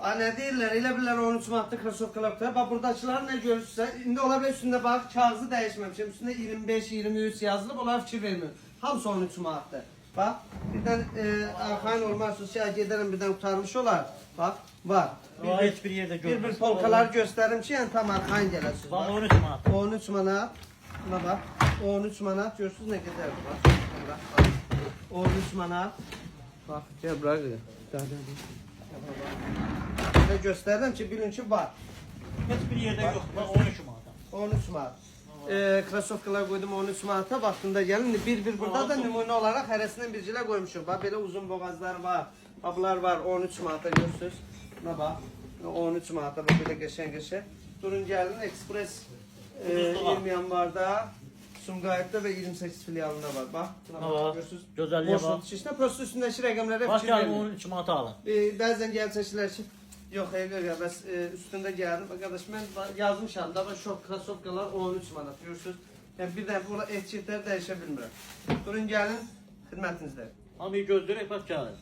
Ne deyirlər, elə bilirlər 13 manatlı krasovkalar. Bax buradakılar ne görürsə, indi ola bilər üstündə bax kağızı dəyişməmişəm. Üstündə 25-23 yazılıb, onlar fikir vermir. Hamısı 13 manatdır. Bax, birdən arxayın olmazsınız ki, gedərəm birdən qutarmış olar. Bax, var. Heç bir yerdə görmürəm. Bir polkalar göstərim ki, yəni tam arxayın gələsiniz. Bax 13 manat. 13 manat. Buna bax, 13 manat görürsünüz nə qədərdir bax. 13 manat. Bax, gəl bura. Size gösterdim ki bilin ki var. Heç bir yerdə yox. Bax 13 manat. 13 manat. Krasovkalar koydum 13 manata. Vaxtında gelin bir burada da nümunə olarak hərəsindən bircilər koymuşum. Bak böyle uzun boğazlar var. Bablar var 13 manata görürsünüz. Buna bak. 13 manata bak böyle geçen. Durun gelin Express 20 yanvarda Sumqayıtda ve 28 filialında var. Bak. Görürsünüz. Gözəlliyə bax. Boşluq içində prosta üstündəki rəqəmlərə Bax fikir gəlin verin. 13 manata alın. Bəzən gəlçəklər ki, yox, bəs üstündə gəldim. Qardaş, mən yazmışam da, şok krasovkalar 13 manat, görürsünüz. Yəni, bir dəfə ola etiketləri dəyişə bilmirəm. Durun, gəlin, xidmətinizdə. Hamıyı gözləyirək, bax gəlin.